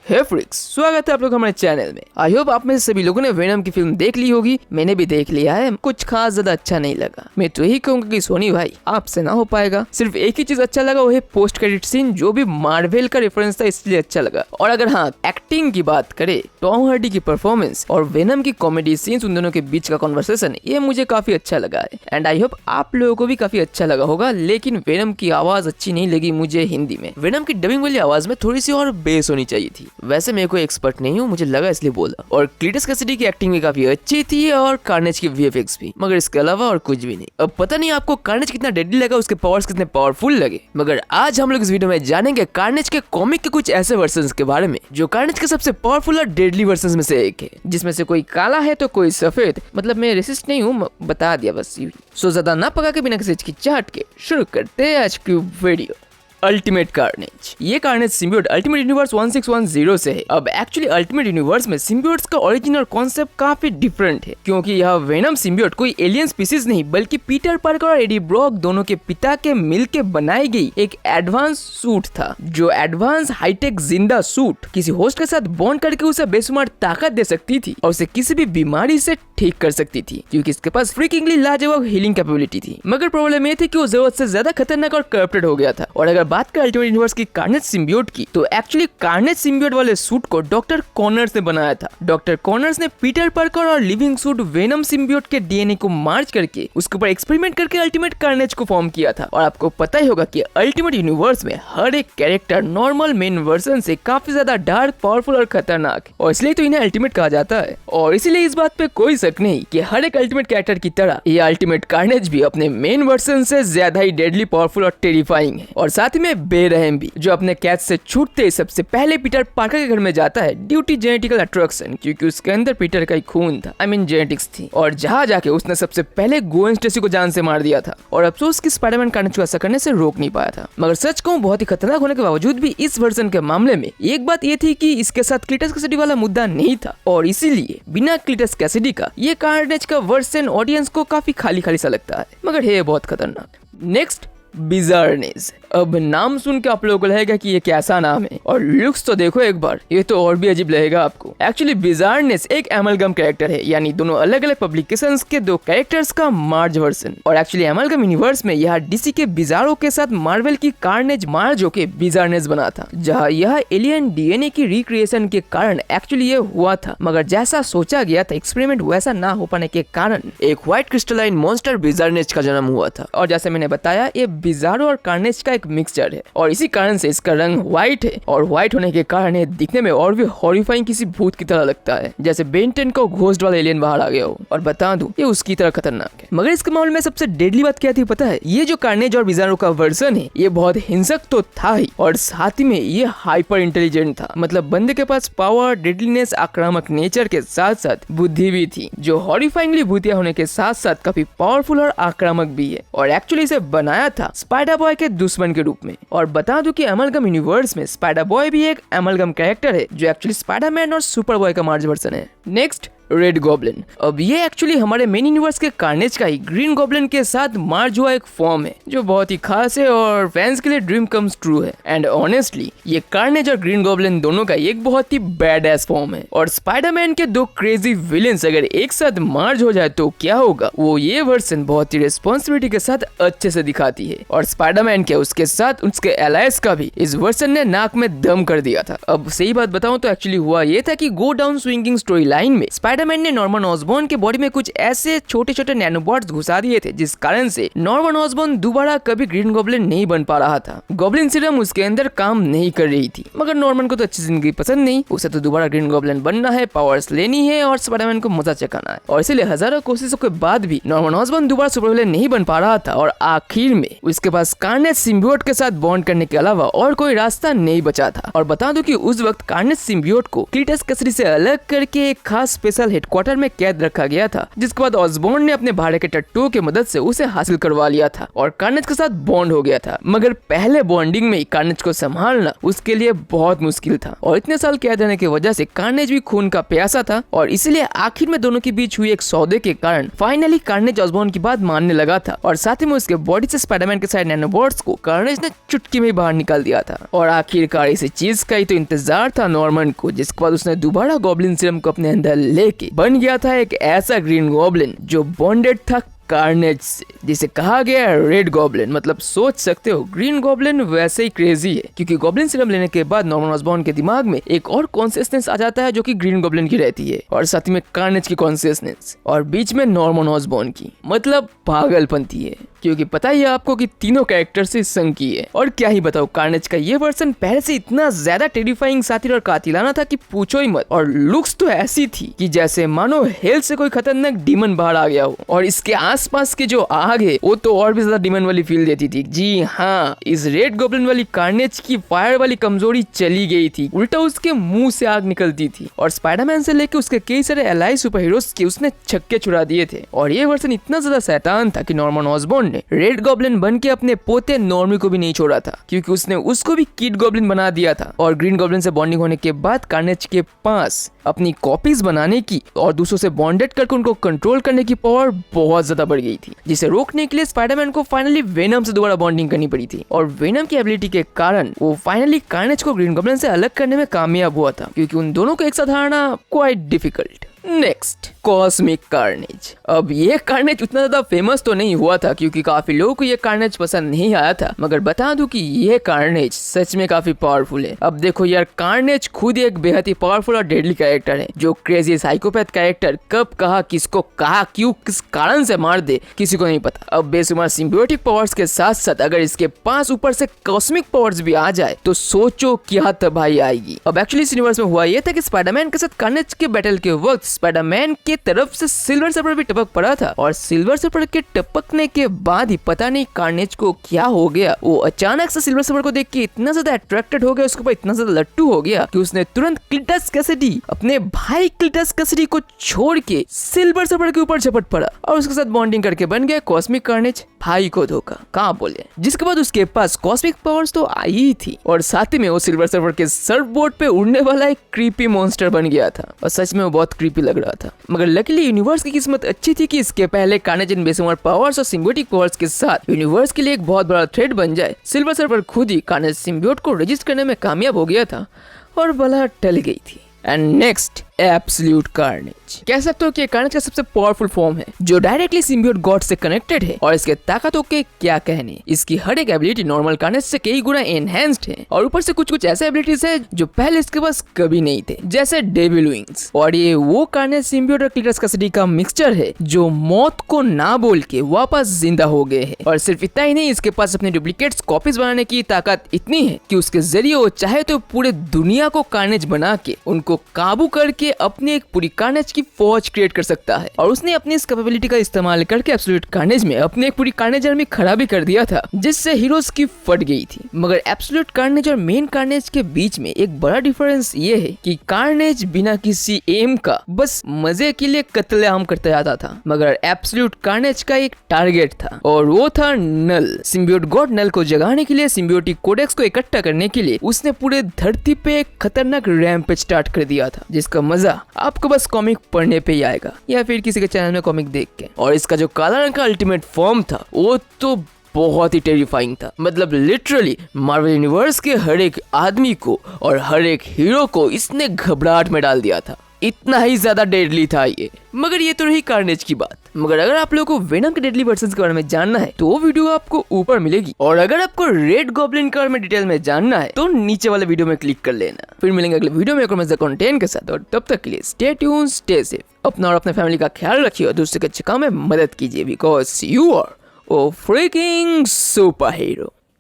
हे फ्रिक्स, स्वागत है आप लोग हमारे चैनल में। आई होप आप में से सभी लोगों ने वेनम की फिल्म देख ली होगी। मैंने भी देख लिया है, कुछ खास ज्यादा अच्छा नहीं लगा। मैं तो यही कहूंगा कि सोनी भाई आपसे ना हो पाएगा। सिर्फ एक ही चीज अच्छा लगा, वो है पोस्ट क्रेडिट सीन, जो भी मार्वेल का रेफरेंस था इसलिए अच्छा लगा। और अगर हाँ एक्टिंग की बात करें, टॉम हार्डी की परफॉर्मेंस और वेनम की कॉमेडी सीन्स, उन दोनों के बीच का कॉन्वर्सेशन, ये मुझे काफी अच्छा लगा है। एंड आई होप आप लोगों को भी काफी अच्छा लगा होगा। लेकिन वेनम की आवाज अच्छी नहीं लगी मुझे हिंदी में। वेनम की डबिंग वाली आवाज में थोड़ी सी और बेस होनी चाहिए थी। वैसे मेरे को एक्सपर्ट नहीं हूँ, मुझे लगा इसलिए बोला। और क्लीटस कैसिडी की एक्टिंग भी काफी अच्छी थी और कार्नेज की वीएफएक्स भी, मगर इसके अलावा और कुछ भी नहीं। अब पता नहीं आपको कार्नेज कितना डेडली लगा, उसके पावर्स कितने पावरफुल लगे, मगर आज हम लोग इस वीडियो में जानेंगे कार्नेज के कॉमिक के कुछ ऐसे वर्जन्स के बारे में जो कार्नेज के सबसे पावरफुल और डेडली वर्जन्स में से एक है, जिसमें से कोई काला है तो कोई सफेद। मतलब मैं रेसिस्ट नहीं हूँ, बता दिया बस। सो ज्यादा ना पका के बिना किसी हिचकिचाहट के शुरू करते हैं आज की वीडियो। Ultimate carnage. ये कार्नेज सिम्बियोट अल्टीमेट यूनिवर्स 1610 से है। अब एक्चुअली अल्टीमेट यूनिवर्स में सिम्बियोट्स का ओरिजिनल कॉन्सेप्ट काफी डिफरेंट है, क्योंकि यह वेनम सिम्बियोट कोई एलियन स्पीसीज नहीं, बल्कि पीटर पार्कर और एडी ब्रॉक दोनों के पिता के मिलके बनाई गई एक एडवांस सूट था, जो एडवांस हाईटेक जिंदा सूट किसी होस्ट के साथ बॉन्ड करके उसे बेशुमार ताकत दे सकती थी और उसे किसी भी बीमारी से ठीक कर सकती थी, क्योंकि इसके पास फ्रीकिंगली लाजवाब हीलिंग कैपेबिलिटी थी। मगर प्रॉब्लम ये थी कि वो जरूरत से ज्यादा खतरनाक और करप्टेड हो गया था। और अगर बात करें अल्टीमेट यूनिवर्स की कार्नेज सिम्बियोट की, तो एक्चुअली कार्नेज सिम्बियोट वाले सूट को डॉक्टर कॉनर्स ने बनाया था। डॉक्टर कॉनर्स ने पीटर पार्कर और लिविंग सूट वेनम सिम्बियोट के डीएनए को मार्च करके उसके ऊपर एक्सपेरिमेंट करके अल्टीमेट कार्नेज को फॉर्म किया था। और आपको पता ही होगा कि अल्टीमेट यूनिवर्स में हर एक कैरेक्टर नॉर्मल मेन वर्जन से काफी ज्यादा डार्क, पावरफुल और खतरनाक है, और इसलिए तो इन्हें अल्टीमेट कहा जाता है। और इसीलिए इस बात पे कोई शक नहीं कि हर एक अल्टीमेट कैरेक्टर की तरह ये अल्टीमेट कार्नेज भी अपने मेन वर्जन से ज्यादा ही डेडली, पावरफुल और टेरिफाइंग है, और साथ ही में बेरहम भी, जो अपने कैच से छूटते सबसे पहले पीटर पार्कर के घर में जाता है ड्यू टू जेनेटिकल अट्रैक्शन, क्योंकि उसके अंदर पीटर का ही खून था, आई मीन जेनेटिक्स थी। और जहां जाके उसने सबसे पहले गोएन स्टेसी को जान से मार दिया था, और अफसोस कि स्पाइडरमैन कार्नेज को ऐसा करने से रोक नहीं पाया था। मगर सच कहूं, बहुत ही खतरनाक होने के बावजूद भी इस वर्जन के मामले में एक बात ये थी कि इसके साथ क्लीटस कैसिडी वाला मुद्दा नहीं था, और इसीलिए बिना क्लीटस कैसिडी का ये कार्नेज का वर्जन ऑडियंस को काफी खाली खाली सा लगता है, मगर है बहुत खतरनाक। नेक्स्ट, बिजारनेस। अब नाम सुन के आप लोगों को लगेगा कि ये कैसा नाम है, और लुक्स तो देखो एक बार, ये तो और भी अजीब लगेगा आपको। एक्चुअली बिजारनेस एक एमलगम कैरेक्टर है, यानी दोनों अलग अलग पब्लिकेशंस के दो कैरेक्टर्स का मार्ज वर्जन। और एक्चुअली एमलगम यूनिवर्स में यह डीसी के बिजारो के साथ मार्वल की कार्नेज मार्ज होके बिजारनेस बना था, जहाँ यह एलियन डीएनए की रिक्रिएशन के कारण एक्चुअली ये हुआ था, मगर जैसा सोचा गया था एक्सपेरिमेंट वैसा ना हो पाने के कारण एक व्हाइट क्रिस्टलाइन मॉन्स्टर बिजारनेस का जन्म हुआ था। और जैसे मैंने बताया, ये बिजारो और कार्नेज का एक मिक्सचर है, और इसी कारण से इसका रंग व्हाइट है, और व्हाइट होने के कारण ये दिखने में और भी हॉरिफाइंग किसी भूत की तरह लगता है, जैसे बेन 10 को घोस्ट वाला एलियन बाहर आ गया हो। और बता दूं, ये उसकी तरह खतरनाक है। मगर इसके मामले में सबसे डेडली बात क्या थी पता है? ये जो कार्नेज और बिजारो का वर्जन है, ये बहुत हिंसक तो था ही, और साथ ही में ये हाइपर इंटेलिजेंट था। मतलब बंदे के पास पावर, डेडलीनेस, आक्रामक नेचर के साथ साथ बुद्धि भी थी, जो हॉरिफाइंगली भूतिया होने के साथ साथ काफी पावरफुल और आक्रामक भी है। और एक्चुअली इसे बनाया था स्पाइडर बॉय के दुश्मन के रूप में। और बता दूं कि एमलगम यूनिवर्स में स्पाइडर बॉय भी एक एमलगम कैरेक्टर है, जो एक्चुअली स्पाइडरमैन और सुपर बॉय का मार्ज वर्जन है। Next, red goblin. अब ये एक्चुअली हमारे मेन यूनिवर्स के कार्नेज का ही ग्रीन गॉब्लिन के साथ मार्ज हुआ एक फॉर्म है, जो बहुत ही खास है और फैंस के लिए ड्रीम कम्स ट्रू है। एंड ऑनेस्टली ये कार्नेज और ग्रीन गॉब्लिन दोनों का एक बहुत ही बैड एस फॉर्म है, और स्पाइडरमैन के दो क्रेजी विलेंस अगर एक साथ मार्ज हो जाए तो क्या होगा, वो ये वर्जन बहुत ही रिस्पॉन्सिबिलिटी के साथ अच्छे से दिखाती है। और स्पाइडरमैन के उसके साथ उसके एलायंस का भी इस वर्जन ने नाक में दम कर दिया था। अब सही बात बताऊं तो एक्चुअली हुआ ये था कि go down swinging story line में स्पाइडरमैन ने नॉर्मन ऑसबॉर्न के बॉडी में कुछ ऐसे छोटे छोटे नैनोबॉट्स घुसा दिए थे, जिस कारण से नॉर्मन ऑसबॉर्न दोबारा कभी ग्रीन गॉब्लिन नहीं बन पा रहा था। गॉब्लिन सीरम उसके अंदर काम नहीं कर रही थी, मगर नॉर्मन को तो अच्छी जिंदगी पसंद नहीं, उसे तो दोबारा ग्रीन गॉब्लिन बनना है, पावर्स लेनी है और स्पाइडरमैन को मजा चखाना है। और इसलिए हजारों कोशिशों के बाद भी नॉर्मन ऑसबॉर्न दोबारा सुपर विलेन नहीं बन पा रहा था, और आखिर में उसके पास कार्नेज सिम्बियोट के साथ बॉन्ड करने के अलावा और कोई रास्ता नहीं बचा था। और बता दूं कि उस वक्त कार्नेज सिम्बियोट को क्लीटस कैसिडी से अलग करके एक खास स्पेशल साल हेडक्वार्टर में कैद रखा गया था, जिसके बाद ऑसबॉर्न ने अपने भाड़े के टट्टुओं की मदद से उसे हासिल करवा लिया था और कार्नेज के साथ बॉन्ड हो गया था। मगर पहले बॉन्डिंग में कार्नेज को संभालना उसके लिए बहुत मुश्किल था और इतने साल कैद रहने की वजह से कार्नेज भी खून का प्यासा था और इसलिए आखिर में दोनों के बीच हुई एक सौदे के कारण फाइनली कार्नेज ऑसबॉर्न की बात मानने लगा था और साथ ही में उसके बॉडी से स्पाइडरमैन के सारे नैनोबॉट्स को कार्नेज ने चुटकी में बाहर निकाल दिया था। और आखिरकार इसी चीज का ही तो इंतजार था नॉर्मन को, जिसके बाद उसने दोबारा गॉब्लिन सीरम को अपने अंदर लेके बन गया था एक ऐसा ग्रीन गॉब्लिन जो बॉन्डेड था कार्नेज से, जिसे कहा गया है रेड गॉब्लिन। मतलब सोच सकते हो ग्रीन गॉब्लिन वैसे ही क्रेजी है, क्योंकि गॉब्लिन सीरम लेने के बाद नॉर्मन ऑसबॉर्न के दिमाग में एक और कॉन्सियसनेस आ जाता है जो कि ग्रीन गॉब्लिन की रहती है और साथ में कार्नेज की कॉन्सियसनेस और बीच में नॉर्मन ऑसबॉर्न की। मतलब पागलपंती है, क्योंकि पता ही है आपको कि तीनों कैरेक्टर से संग की है। और क्या ही बताओ, कार्नेज का ये वर्जन पहले से इतना ज्यादा टेरिफाइंग, सातिर और कातिलाना था कि पूछो ही मत। और लुक्स तो ऐसी थी कि जैसे मानो हेल से कोई खतरनाक डीमन बाहर आ गया हो और इसके आसपास के जो आग है वो तो और भी ज्यादा डीमन वाली फील देती थी। जी हाँ, इस रेड गॉब्लिन वाली कार्नेज की फायर वाली कमजोरी चली गई थी, उल्टा उसके मुंह से आग निकलती थी और स्पाइडरमैन से लेकर उसके कई सारे एलाई सुपर हीरोज के उसने छक्के छुड़ा दिए थे। और ये वर्जन इतना ज्यादा शैतान था कि नॉर्मन ऑसबॉर्न ने रेड गॉब्लिन बन के अपने पोते नॉर्मी को भी नहीं छोड़ा था, क्योंकि उसने उसको भी किड गॉब्लिन बना दिया था। और ग्रीन गॉब्लिन से बॉन्डिंग होने के बाद कार्नेज के पास अपनी कॉपीज बनाने की और दूसरों से बॉन्डेड करके उनको कंट्रोल करने की पावर बहुत ज्यादा बढ़ गई थी, जिसे रोकने के लिए स्पाइडरमैन को फाइनली वेनम से दोबारा बॉन्डिंग करनी पड़ी थी। और वेनम की एबिलिटी के कारण वो फाइनली कार्नेज को ग्रीन गॉब्लिन से अलग करने में कामयाब हुआ था, क्योंकि उन दोनों को एक साथ हराना quite difficult. Next, cosmic carnage. अब ये कार्नेज उतना ज्यादा फेमस तो नहीं हुआ था, क्योंकि काफी लोगों को ये कार्नेज पसंद नहीं आया था, मगर बता दूं कि ये कार्नेज सच में काफी पावरफुल है। अब देखो यार, कार्नेज खुद एक बेहद ही पावरफुल और डेडली कैरेक्टर है, जो क्रेजी साइकोपैथ कैरेक्टर कब कहा, किसको कहा, क्यों, किस कारण से मार दे, किसी को नहीं पता। अब बेशुमार सिम्बियोटिक पावर्स के साथ साथ अगर इसके पास ऊपर से कॉस्मिक पावर्स भी आ जाए तो सोचो क्या तबाही आएगी। अब एक्चुअली इस यूनिवर्स में हुआ ये था कि स्पाइडरमैन के साथ कार्नेज के बैटल के वक्त स्पाइडरमैन के तरफ से सिल्वर सर्फर भी टपक पड़ा था और सिल्वर सर्फर के टपकने के बाद ही पता नहीं कार्नेज को क्या हो गया, वो अचानक से सिल्वर सर्फर को देख के इतना ज्यादा अट्रैक्टेड हो गया, उसके ऊपर इतना ज्यादा लट्टू हो गया कि उसने तुरंत क्लिटस कैसिडी, अपने भाई क्लिटस कैसिडी को छोड़ के सिल्वर सर्फर के ऊपर झपट पड़ा और उसके साथ बॉन्डिंग करके बन गया कॉस्मिक कार्नेज। भाई को धोखा कहाँ बोले। जिसके बाद उसके पास कॉस्मिक पावर्स तो आई ही थी और साथ ही में वो सिल्वर सर्फर के सर्फ बोर्ड पे उड़ने वाला एक क्रीपी मॉन्स्टर बन गया था और सच में वो बहुत क्रीपी लग रहा था। मगर लकीली यूनिवर्स की किस्मत अच्छी थी कि इसके पहले कार्नेज इन बेशुमार पावर्स और सिम्बियोटिक पावर्स के साथ यूनिवर्स के लिए एक बहुत बड़ा थ्रेट बन जाए। सिल्वर सर्फर खुद ही कार्नेज सिम्बियोट को रजिस्टर करने में कामयाब हो गया था और बला टल गई थी। And next, absolute carnage. कह सकते हो कि कार्नेज का सबसे पावरफुल फॉर्म है, जो डायरेक्टली सिम्बियोट गॉड से कनेक्टेड है और इसके ताकतों के क्या कहने। इसकी हर एक एबिलिटी नॉर्मल कार्नेज से कई गुना एनहेंस्ड है और ऊपर से कुछ ऐसे एबिलिटीज है जो पहले इसके पास कभी नहीं थे, जैसे डेविल विंग्स। और ये वो कार्नेज सिम्बियोट और क्लिटस कैसिडी का मिक्सचर है जो मौत को ना बोल के वापस जिंदा हो गए हैं। और सिर्फ इतना ही नहीं, इसके पास अपने डुप्लीकेट्स कॉपीज बनाने की ताकत इतनी है कि उसके जरिए वो चाहे तो पूरे दुनिया को कार्नेज बना के उनको काबू करके अपनी एक पूरी कार्नेज की फौज क्रिएट कर सकता है। और उसने अपनी इस कैपेबिलिटी का इस्तेमाल करके एब्सोल्यूट कार्नेज में अपनी एक पूरी कार्नेज आर्मी खड़ा भी कर दिया था, जिससे हीरोज की फट गई थी। मगर एब्सोल्यूट कार्नेज और मेन कार्नेज के बीच में एक बड़ा डिफरेंस ये है कि कार्नेज बिना किसी एम का बस मजे के लिए कत्लेआम करता जाता था, मगर एब्सोल्यूट कार्नेज का एक टारगेट था और वो था नल। सिम्बियोट गॉड नल को जगाने के लिए, सिम्बियोटिक कोडेक्स को इकट्ठा करने के लिए उसने पूरे धरती पे एक खतरनाक रैम्पेज स्टार्ट कर दिया था, जिसका मजा आपको बस कॉमिक पढ़ने पे ही आएगा या फिर किसी के चैनल में कॉमिक देख के। और इसका जो काला रंग का अल्टीमेट फॉर्म था वो तो बहुत ही टेरिफाइंग था। मतलब लिटरली मार्वल यूनिवर्स के हर एक आदमी को और हर एक हीरो को इसने घबराहट में डाल दिया था, इतना ही ज्यादा डेडली था ये। मगर ये तो रही कार्नेज की बात। मगर अगर आप लोगों को वेनम के डेडली वर्जन्स के बारे में जानना है तो वो वीडियो आपको ऊपर मिलेगी, और अगर आपको रेड गॉब्लिन के बारे में डिटेल में जानना है तो नीचे वाले वीडियो में क्लिक कर लेना। फिर मिलेंगे अगले वीडियो में एक और मजेदार कंटेंट के साथ, और तब तक के लिए स्टे ट्यून्ड, स्टे सेफ, अपना और अपने फैमिली का ख्याल रखिए और दूसरे के अच्छे काम में मदद कीजिए, because you are oh freaking super hero.